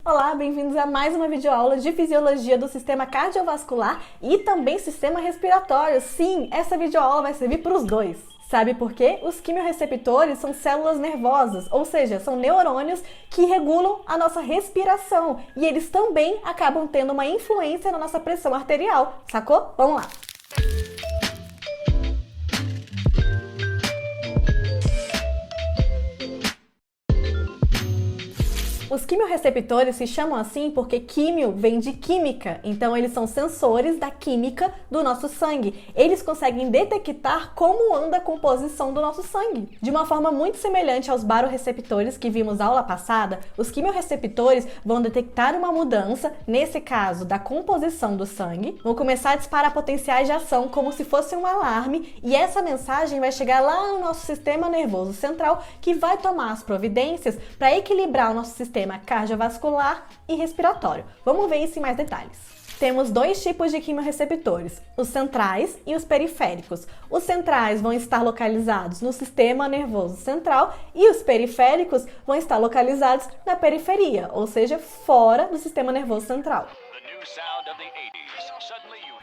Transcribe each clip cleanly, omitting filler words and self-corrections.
Olá, bem-vindos a mais uma videoaula de fisiologia do sistema cardiovascular e também sistema respiratório. Sim, essa videoaula vai servir para os dois. Sabe por quê? Os quimiorreceptores são células nervosas, ou seja, são neurônios que regulam a nossa respiração e eles também acabam tendo uma influência na nossa pressão arterial, sacou? Vamos lá! Os quimiorreceptores se chamam assim porque químio vem de química, então eles são sensores da química do nosso sangue. Eles conseguem detectar como anda a composição do nosso sangue. De uma forma muito semelhante aos barorreceptores que vimos na aula passada, os quimiorreceptores vão detectar uma mudança, nesse caso, da composição do sangue, vão começar a disparar potenciais de ação como se fosse um alarme e essa mensagem vai chegar lá no nosso sistema nervoso central que vai tomar as providências para equilibrar o nosso sistema cardiovascular e respiratório. Vamos ver isso em mais detalhes. Temos dois tipos de quimiorreceptores, os centrais e os periféricos. Os centrais vão estar localizados no sistema nervoso central e os periféricos vão estar localizados na periferia, ou seja, fora do sistema nervoso central.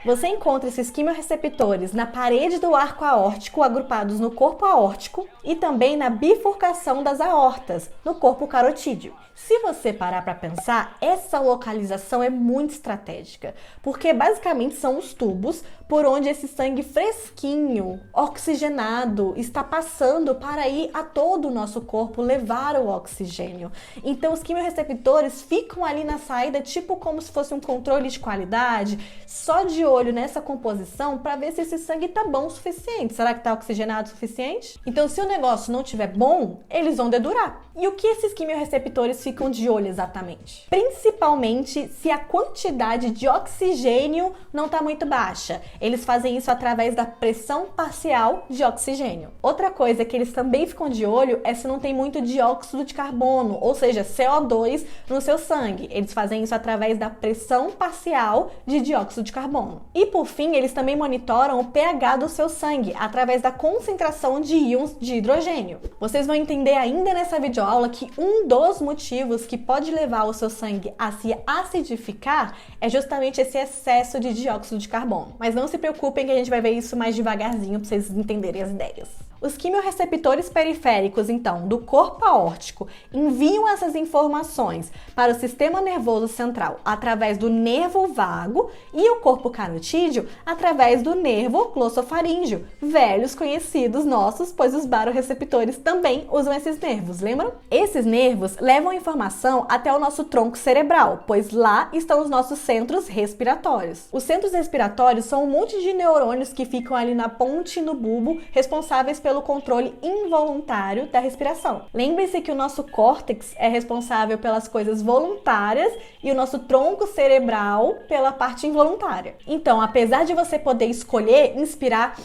Você encontra esses quimiorreceptores na parede do arco aórtico, agrupados no corpo aórtico, e também na bifurcação das aortas, no corpo carotídeo. Se você parar para pensar, essa localização é muito estratégica, porque basicamente são os tubos por onde esse sangue fresquinho, oxigenado, está passando para ir a todo o nosso corpo levar o oxigênio. Então os quimiorreceptores ficam ali na saída, tipo como se fosse um controle de qualidade, só de olho nessa composição para ver se esse sangue tá bom o suficiente. Será que tá oxigenado o suficiente? Então se o negócio não estiver bom, eles vão dedurar. E o que esses quimiorreceptores ficam de olho exatamente? Principalmente se a quantidade de oxigênio não está muito baixa. Eles fazem isso através da pressão parcial de oxigênio. Outra coisa que eles também ficam de olho é se não tem muito dióxido de carbono, ou seja, CO2 no seu sangue. Eles fazem isso através da pressão parcial de dióxido de carbono. E por fim, eles também monitoram o pH do seu sangue através da concentração de íons de hidrogênio. Vocês vão entender ainda nessa videoaula que um dos motivos que pode levar o seu sangue a se acidificar é justamente esse excesso de dióxido de carbono. Mas não se preocupem que a gente vai ver isso mais devagarzinho para vocês entenderem as ideias. Os quimiorreceptores periféricos, então, do corpo aórtico, enviam essas informações para o sistema nervoso central através do nervo vago e o corpo carotídeo através do nervo glossofaríngeo, velhos conhecidos nossos, pois os barorreceptores também usam esses nervos, lembram? Esses nervos levam a informação até o nosso tronco cerebral, pois lá estão os nossos centros respiratórios. Os centros respiratórios são um monte de neurônios que ficam ali na ponte e no bulbo, responsáveis pelo controle involuntário da respiração. Lembre-se que o nosso córtex é responsável pelas coisas voluntárias e o nosso tronco cerebral pela parte involuntária. Então, apesar de você poder escolher inspirar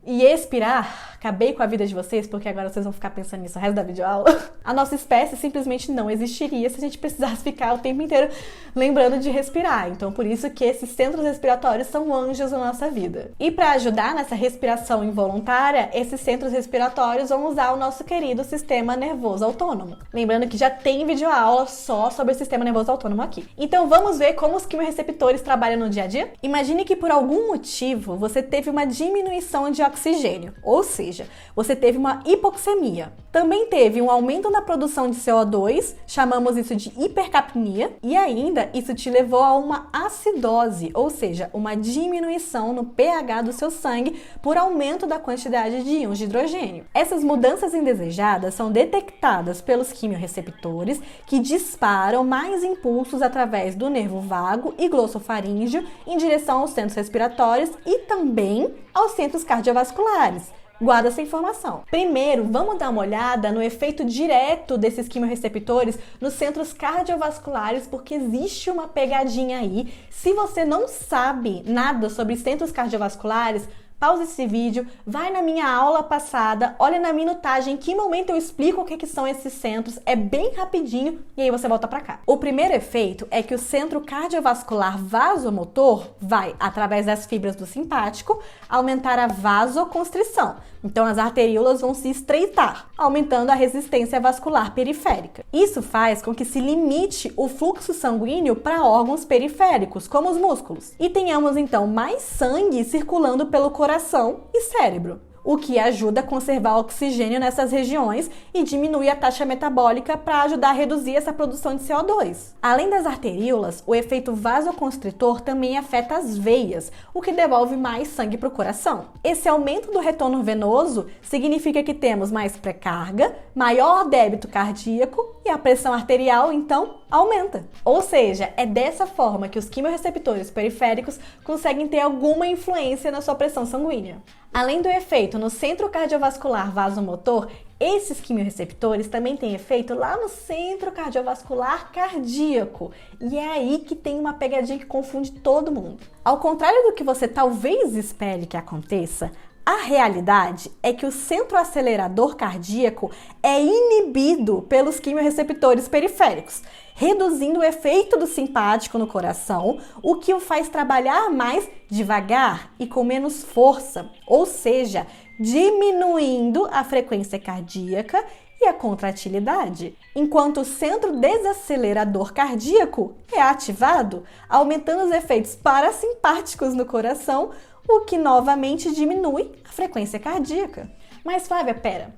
e expirar, acabei com a vida de vocês, porque agora vocês vão ficar pensando nisso o resto da videoaula. A nossa espécie simplesmente não existiria se a gente precisasse ficar o tempo inteiro lembrando de respirar. Então, por isso que esses centros respiratórios são anjos na nossa vida. E para ajudar nessa respiração involuntária, esses centros respiratórios vão usar o nosso querido sistema nervoso autônomo. Lembrando que já tem videoaula só sobre o sistema nervoso autônomo aqui. Então, vamos ver como os quimiorreceptores trabalham no dia a dia? Imagine que por algum motivo você teve uma diminuição de oxigênio, ou seja, você teve uma hipoxemia. Também teve um aumento na produção de CO2, chamamos isso de hipercapnia, e ainda isso te levou a uma acidose, ou seja, uma diminuição no pH do seu sangue por aumento da quantidade de íons de hidrogênio. Essas mudanças indesejadas são detectadas pelos quimiorreceptores que disparam mais impulsos através do nervo vago e glossofaríngeo em direção aos centros respiratórios e também aos centros cardiovasculares. Guarda essa informação. Primeiro, vamos dar uma olhada no efeito direto desses quimiorreceptores nos centros cardiovasculares, porque existe uma pegadinha aí. Se você não sabe nada sobre centros cardiovasculares, pausa esse vídeo, vai na minha aula passada, olha na minutagem em que momento eu explico o que são esses centros, é bem rapidinho e aí você volta pra cá. O primeiro efeito é que o centro cardiovascular vasomotor vai, através das fibras do simpático, aumentar a vasoconstrição. Então as arteríolas vão se estreitar, aumentando a resistência vascular periférica. Isso faz com que se limite o fluxo sanguíneo para órgãos periféricos, como os músculos, e tenhamos então mais sangue circulando pelo coração e cérebro, o que ajuda a conservar o oxigênio nessas regiões e diminui a taxa metabólica para ajudar a reduzir essa produção de CO2. Além das arteríolas, o efeito vasoconstritor também afeta as veias, o que devolve mais sangue para o coração. Esse aumento do retorno venoso significa que temos mais pré-carga, maior débito cardíaco e a pressão arterial, então, aumenta. Ou seja, é dessa forma que os quimiorreceptores periféricos conseguem ter alguma influência na sua pressão sanguínea. Além do efeito no centro cardiovascular vasomotor, esses quimiorreceptores também têm efeito lá no centro cardiovascular cardíaco. E é aí que tem uma pegadinha que confunde todo mundo. Ao contrário do que você talvez espere que aconteça, a realidade é que o centro acelerador cardíaco é inibido pelos quimiorreceptores periféricos, reduzindo o efeito do simpático no coração, o que o faz trabalhar mais devagar e com menos força, ou seja, diminuindo a frequência cardíaca e a contratilidade, enquanto o centro desacelerador cardíaco é ativado, aumentando os efeitos parasimpáticos no coração, o que novamente diminui a frequência cardíaca. Mas Flávia, pera,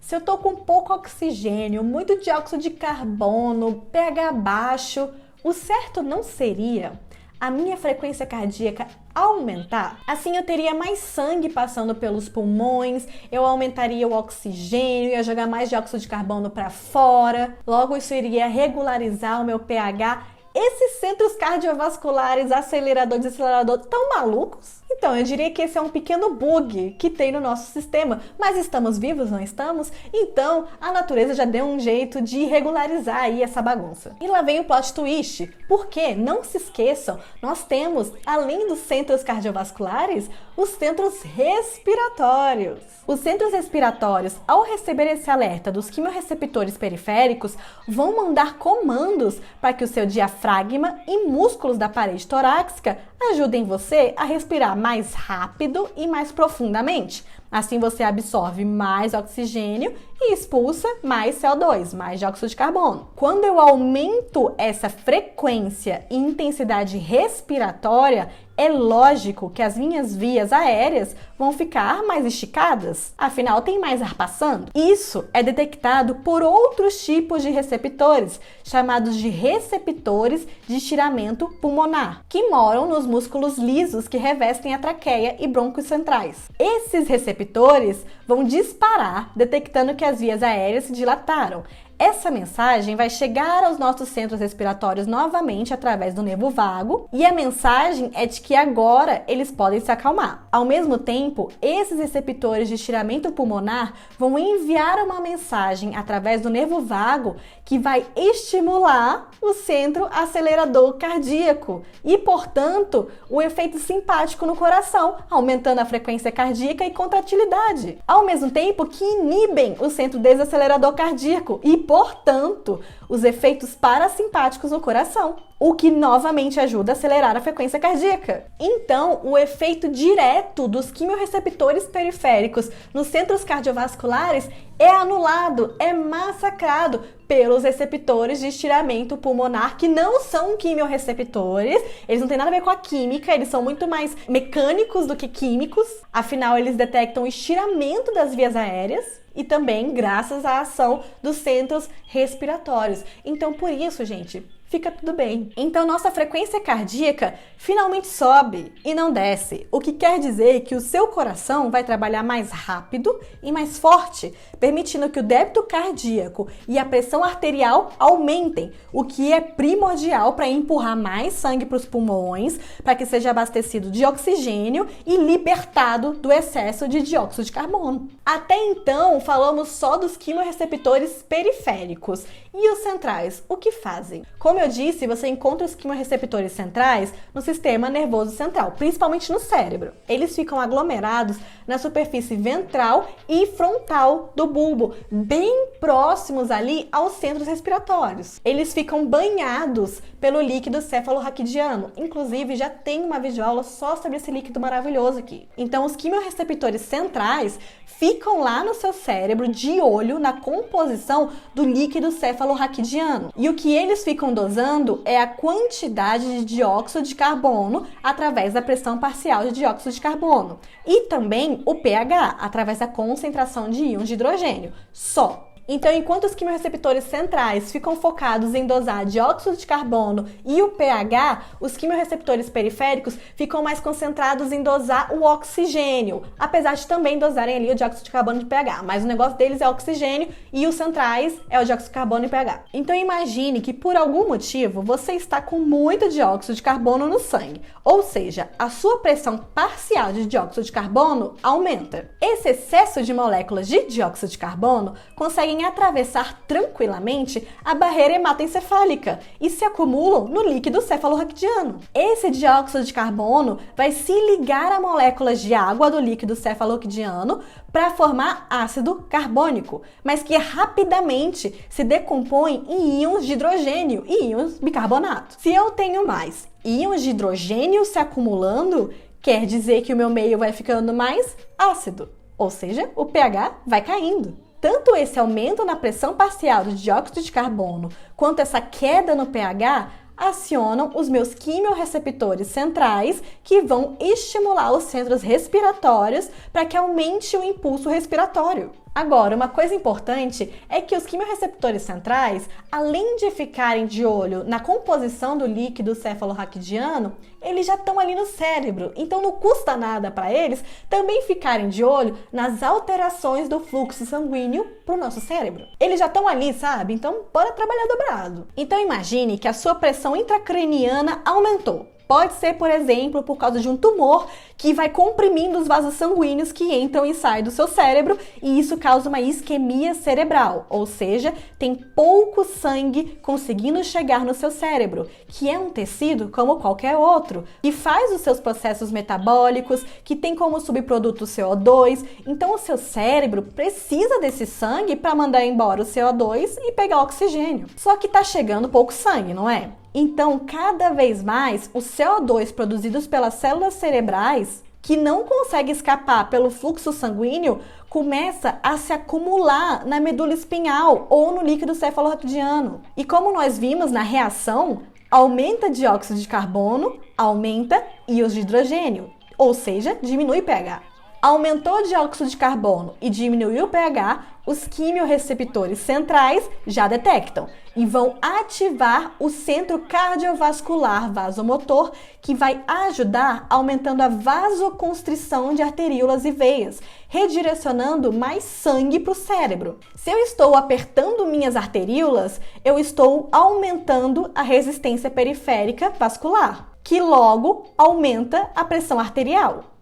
se eu tô com pouco oxigênio, muito dióxido de carbono, pH baixo, o certo não seria a minha frequência cardíaca aumentar? Assim eu teria mais sangue passando pelos pulmões, eu aumentaria o oxigênio, ia jogar mais dióxido de carbono para fora, logo isso iria regularizar o meu pH. Esses centros cardiovasculares, acelerador e desacelerador, tão malucos? Então, eu diria que esse é um pequeno bug que tem no nosso sistema, mas estamos vivos, não estamos? Então, a natureza já deu um jeito de regularizar aí essa bagunça. E lá vem o plot twist, porque, não se esqueçam, nós temos, além dos centros cardiovasculares, os centros respiratórios. Os centros respiratórios, ao receber esse alerta dos quimiorreceptores periféricos, vão mandar comandos para que o seu diafragma e músculos da parede torácica ajudem você a respirar mais rápido e mais profundamente. Assim você absorve mais oxigênio e expulsa mais CO2, mais dióxido de carbono. Quando eu aumento essa frequência e intensidade respiratória, é lógico que as minhas vias aéreas vão ficar mais esticadas, afinal tem mais ar passando. Isso é detectado por outros tipos de receptores, chamados de receptores de estiramento pulmonar, que moram nos músculos lisos que revestem a traqueia e brônquios centrais. Esses receptores vão disparar, detectando que as vias aéreas se dilataram. Essa mensagem vai chegar aos nossos centros respiratórios novamente através do nervo vago, e a mensagem é de que agora eles podem se acalmar. Ao mesmo tempo, esses receptores de estiramento pulmonar vão enviar uma mensagem através do nervo vago que vai estimular o centro acelerador cardíaco e, portanto, o efeito simpático no coração, aumentando a frequência cardíaca e contratilidade, ao mesmo tempo que inibem o centro desacelerador cardíaco e, portanto, os efeitos parasimpáticos no coração, o que novamente ajuda a acelerar a frequência cardíaca. Então, o efeito direto dos quimiorreceptores periféricos nos centros cardiovasculares é anulado, é massacrado pelos receptores de estiramento pulmonar, que não são quimiorreceptores, eles não têm nada a ver com a química, eles são muito mais mecânicos do que químicos, afinal eles detectam o estiramento das vias aéreas, e também graças à ação dos centros respiratórios. Então, por isso, gente, fica tudo bem. Então, nossa frequência cardíaca finalmente sobe e não desce, o que quer dizer que o seu coração vai trabalhar mais rápido e mais forte, permitindo que o débito cardíaco e a pressão arterial aumentem, o que é primordial para empurrar mais sangue para os pulmões, para que seja abastecido de oxigênio e libertado do excesso de dióxido de carbono. Até então, falamos só dos quimiorreceptores periféricos. E os centrais, o que fazem? Como eu disse, você encontra os quimiorreceptores centrais no sistema nervoso central, principalmente no cérebro. Eles ficam aglomerados na superfície ventral e frontal do bulbo, bem próximos ali aos centros respiratórios. Eles ficam banhados pelo líquido cefalorraquidiano. Inclusive, já tem uma videoaula só sobre esse líquido maravilhoso aqui. Então, os quimiorreceptores centrais ficam lá no seu cérebro de olho na composição do líquido cefalorraquidiano. E o que eles ficam dosando é a quantidade de dióxido de carbono através da pressão parcial de dióxido de carbono. E também o pH, através da concentração de íons de hidrogênio. Só. Então, enquanto os quimiorreceptores centrais ficam focados em dosar dióxido de carbono e o pH, os quimiorreceptores periféricos ficam mais concentrados em dosar o oxigênio, apesar de também dosarem ali o dióxido de carbono e pH, mas o negócio deles é o oxigênio e os centrais é o dióxido de carbono e pH. Então, imagine que por algum motivo você está com muito dióxido de carbono no sangue, ou seja, a sua pressão parcial de dióxido de carbono aumenta. Esse excesso de moléculas de dióxido de carbono consegue atravessar tranquilamente a barreira hematoencefálica e se acumulam no líquido cefalorraquidiano. Esse dióxido de carbono vai se ligar a moléculas de água do líquido cefalorraquidiano para formar ácido carbônico, mas que rapidamente se decompõe em íons de hidrogênio e íons bicarbonato. Se eu tenho mais íons de hidrogênio se acumulando, quer dizer que o meu meio vai ficando mais ácido, ou seja, o pH vai caindo. Tanto esse aumento na pressão parcial do dióxido de carbono quanto essa queda no pH acionam os meus quimiorreceptores centrais, que vão estimular os centros respiratórios para que aumente o impulso respiratório. Agora, uma coisa importante é que os quimiorreceptores centrais, além de ficarem de olho na composição do líquido cefalorraquidiano, eles já estão ali no cérebro, então não custa nada para eles também ficarem de olho nas alterações do fluxo sanguíneo para o nosso cérebro. Eles já estão ali, sabe? Então, bora trabalhar dobrado. Então, imagine que a sua pressão intracraniana aumentou. Pode ser, por exemplo, por causa de um tumor que vai comprimindo os vasos sanguíneos que entram e saem do seu cérebro e isso causa uma isquemia cerebral, ou seja, tem pouco sangue conseguindo chegar no seu cérebro, que é um tecido como qualquer outro, que faz os seus processos metabólicos, que tem como subproduto o CO2, então o seu cérebro precisa desse sangue para mandar embora o CO2 e pegar o oxigênio. Só que tá chegando pouco sangue, não é? Então, cada vez mais, o CO2 produzidos pelas células cerebrais, que não consegue escapar pelo fluxo sanguíneo, começa a se acumular na medula espinhal ou no líquido cefalorraquidiano. E como nós vimos na reação, aumenta dióxido de carbono, aumenta íons de hidrogênio, ou seja, diminui pH. Aumentou o dióxido de carbono e diminuiu o pH, os quimiorreceptores centrais já detectam e vão ativar o centro cardiovascular vasomotor, que vai ajudar aumentando a vasoconstrição de arteríolas e veias, redirecionando mais sangue para o cérebro. Se eu estou apertando minhas arteríolas, eu estou aumentando a resistência periférica vascular, que logo aumenta a pressão arterial.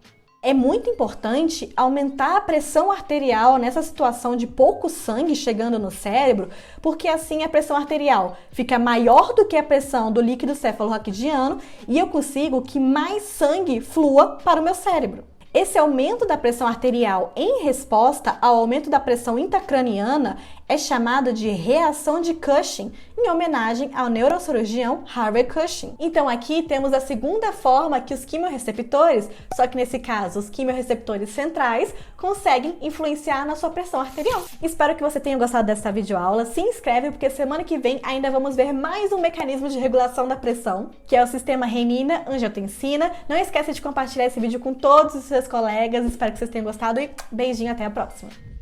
É muito importante aumentar a pressão arterial nessa situação de pouco sangue chegando no cérebro, porque assim a pressão arterial fica maior do que a pressão do líquido cefalorraquidiano e eu consigo que mais sangue flua para o meu cérebro. Esse aumento da pressão arterial em resposta ao aumento da pressão intracraniana é chamado de reação de Cushing, em homenagem ao neurocirurgião Harvey Cushing. Então aqui temos a segunda forma que os quimiorreceptores, só que nesse caso os quimiorreceptores centrais, conseguem influenciar na sua pressão arterial. Espero que você tenha gostado dessa videoaula. Se inscreve porque semana que vem ainda vamos ver mais um mecanismo de regulação da pressão, que é o sistema renina-angiotensina. Não esqueça de compartilhar esse vídeo com todos os seus colegas. Espero que vocês tenham gostado e beijinho, até a próxima!